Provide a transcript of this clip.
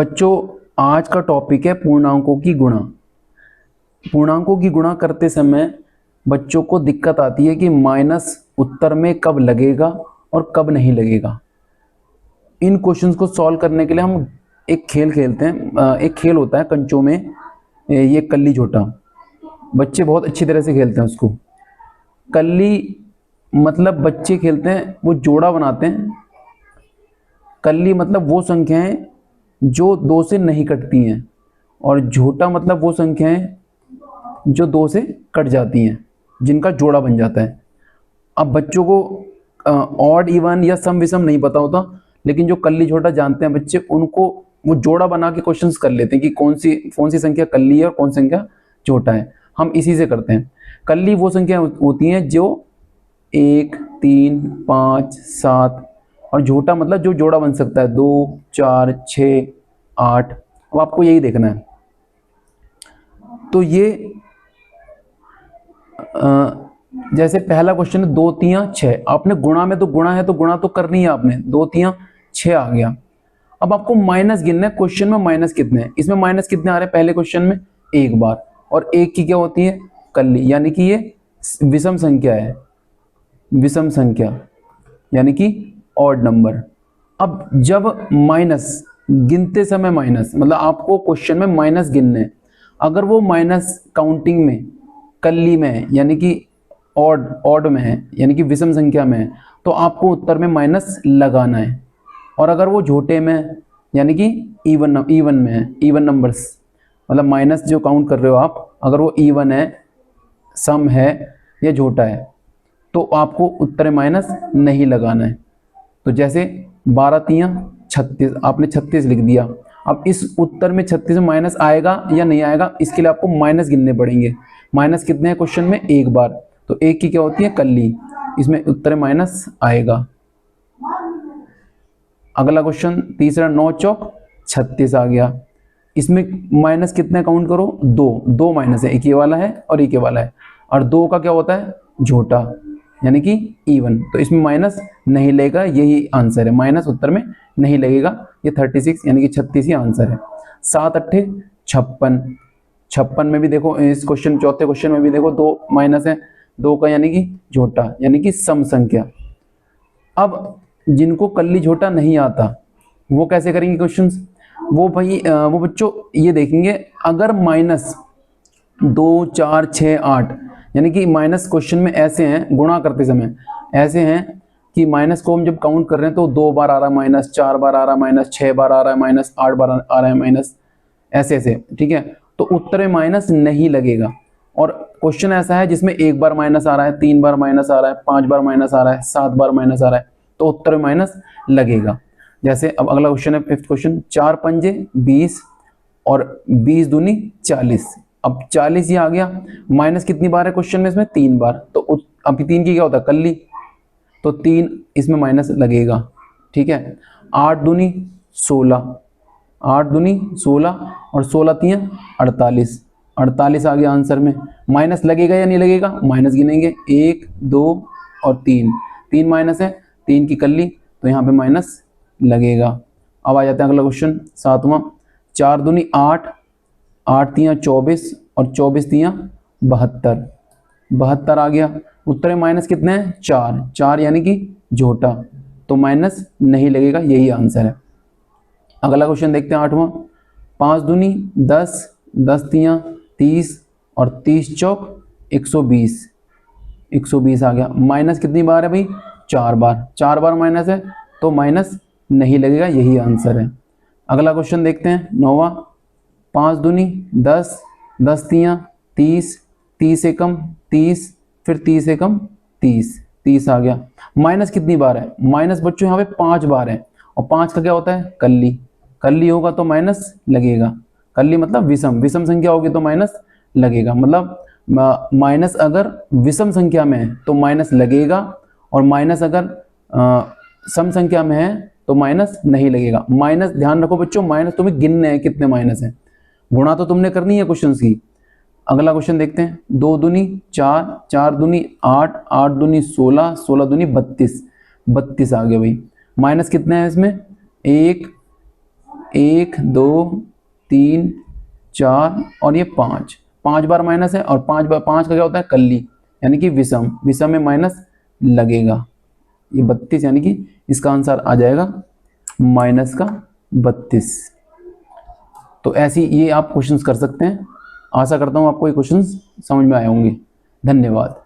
बच्चों, आज का टॉपिक है पूर्णांकों की गुणा। पूर्णांकों की गुणा करते समय बच्चों को दिक्कत आती है कि माइनस उत्तर में कब लगेगा और कब नहीं लगेगा। इन क्वेश्चंस को सॉल्व करने के लिए हम एक खेल खेलते हैं। एक खेल होता है कंचों में, ये कल्ली झोटा। बच्चे बहुत अच्छी तरह से खेलते हैं उसको। कल्ली मतलब बच्चे खेलते हैं, वो जोड़ा बनाते हैं। कल्ली मतलब वो संख्याएं जो 2 से नहीं कटती हैं, और झोटा मतलब वो संख्याएं जो 2 से कट जाती हैं, जिनका जोड़ा बन जाता है। अब बच्चों को ऑड इवन या सम विषम नहीं पता होता, लेकिन जो कल्ली झोटा जानते हैं बच्चे, उनको वो जोड़ा बना के क्वेश्चंस कर लेते हैं कि कौन सी संख्या कल्ली है और कौन सी संख्या झोटा है। हम इसी से करते हैं। कल्ली वो संख्या होती हैं जो 1, 3, 5, 7, और झोटा मतलब जो जोड़ा बन सकता है 2, 4, 6, 8। अब आपको यही देखना है। तो ये जैसे पहला क्वेश्चन है 2 3 6। आपने गुणा में तो गुणा है तो गुणा तो करनी है आपने। 2 3 6 आ गया। अब आपको माइनस गिनना है। क्वेश्चन में माइनस कितने हैं? इसमें माइनस कितने आ रहे हैं? पहले क्वेश्चन में एक बार, और एक की क्या होती है? कल्ली, यानी कि ये विषम संख्या है। विषम संख्या यानी कि ऑड नंबर। अब जब माइनस गिनते समय माइनस मतलब आपको क्वेश्चन में माइनस गिनने हैं। अगर वो माइनस काउंटिंग में कल्ली में है, यानी कि ऑड में है, यानी कि विषम संख्या में है, तो आपको उत्तर में माइनस लगाना है। और अगर वो झोटे में है, यानी कि इवन में है, इवन नंबर्स मतलब माइनस जो काउंट कर रहे हो आप, अगर वो इवन है, सम है या झोटा है, तो आपको उत्तर में माइनस नहीं लगाना है। तो जैसे 12 3 36, आपने 36 लिख दिया। अब इस उत्तर में 36 में माइनस आएगा या नहीं आएगा, इसके लिए आपको माइनस गिनने पड़ेंगे। माइनस कितने हैं क्वेश्चन में? एक बार, तो एक की क्या होती है? कल्ली। इसमें उत्तर में माइनस आएगा। अगला क्वेश्चन तीसरा, 9 चौक 36 आ गया। इसमें माइनस कितने काउंट करो? 2 माइनस है, एक ये वाला है और एक ये वाला है, और 2 का क्या होता है? झोटा, यानी कि इवन। तो इसमें माइनस नहीं लगेगा, यही आंसर है। माइनस उत्तर में नहीं लगेगा, ये 36 यानी कि 36 ही आंसर है। 7 8 56। 56 में भी देखो, इस क्वेश्चन चौथे क्वेश्चन में भी देखो 2 माइनस है, 2 का यानी कि झोटा, यानी कि सम संख्या। अब जिनको कल्ली झोटा नहीं आता वो कैसे करेंगे क्वेश्चंस? वो बच्चों ये देखेंगे, अगर माइनस 2 4 6 8, यानी कि माइनस क्वेश्चन में ऐसे हैं, गुणा करते समय ऐसे हैं कि माइनस को हम जब काउंट कर रहे हैं तो 2 बार आ रहा है माइनस, 4 बार आ रहा है माइनस, 6 बार आ रहा है माइनस, 8 बार आ रहा है माइनस, ऐसे ऐसे, ठीक है। तो उत्तर में माइनस नहीं लगेगा। और क्वेश्चन ऐसा है जिसमें एक बार माइनस आ रहा है, 3 बार माइनस आ रहा है, 5 बार माइनस आ रहा है, 7 बार माइनस आ रहा है, तो उत्तर में माइनस लगेगा। जैसे अब अगला क्वेश्चन है, 5th क्वेश्चन, 4 पंजे 20 और 20 दूनी 40। अब 40 ही आ गया। माइनस कितनी बार है क्वेश्चन में? इसमें 3 बार। तो अब 3 की क्या होता है? कल्ली, तो 3 इसमें माइनस लगेगा, ठीक है। 8 दूनी 16, 8 दूनी 16 और 16 3 48। 48 आ गया आंसर में। माइनस लगेगा या नहीं लगेगा? माइनस गिनेंगे, 1 2 और 3, 3 माइनस है, 3 की कल्ली, तो यहाँ पे माइनस लगेगा। अब आ जाते हैं अगला क्वेश्चन 7वां, 4 दूनी 8, 8 3 24 और 24 3 72। 72 आ गया। उत्तर में माइनस कितने हैं? 4, 4 यानी कि झोटा, तो माइनस नहीं लगेगा, यही आंसर है। अगला क्वेश्चन देखते हैं 8वां, 5 दूनी 10, 10 3 30 और 30 चौक 120। 120 आ गया। माइनस कितनी बार है भाई? 4 बार। 4 बार माइनस है, तो माइनस नहीं लगेगा, यही आंसर है। अगला क्वेश्चन देखते हैं 9वां, 5 दूनी 10, 10 3 30, 30 एकम 30, फिर 30 एकम 30, 30 आ गया। माइनस कितनी बार है? माइनस बच्चों यहाँ पे 5 बार है, और 5 का क्या होता है? कल्ली। कल्ली होगा तो माइनस लगेगा। कल्ली मतलब विषम, विषम संख्या होगी तो माइनस लगेगा। मतलब माइनस अगर विषम संख्या में है तो माइनस लगेगा, और माइनस अगर सम संख्या में है तो माइनस नहीं लगेगा। माइनस ध्यान रखो बच्चों, माइनस तुम्हें गिनने हैं कितने माइनस हैं, गुणा तो तुमने करनी है क्वेश्चन की। अगला क्वेश्चन देखते हैं, 2 दूनी 4, 4 दूनी 8, 8 दूनी 16, 16 दूनी 32, 32 आ गया भाई। माइनस कितने हैं इसमें? 1 1 2 3 4 और ये 5, 5 बार माइनस है, और 5 बार 5 का क्या होता है कल्ली, यानी कि विषम, विषम में माइनस लगेगा। ये 32 यानी कि इसका आंसर आ जाएगा माइनस का 32। तो ऐसी ये आप क्वेश्चंस कर सकते हैं। आशा करता हूँ आपको ये क्वेश्चंस समझ में आए होंगे। धन्यवाद।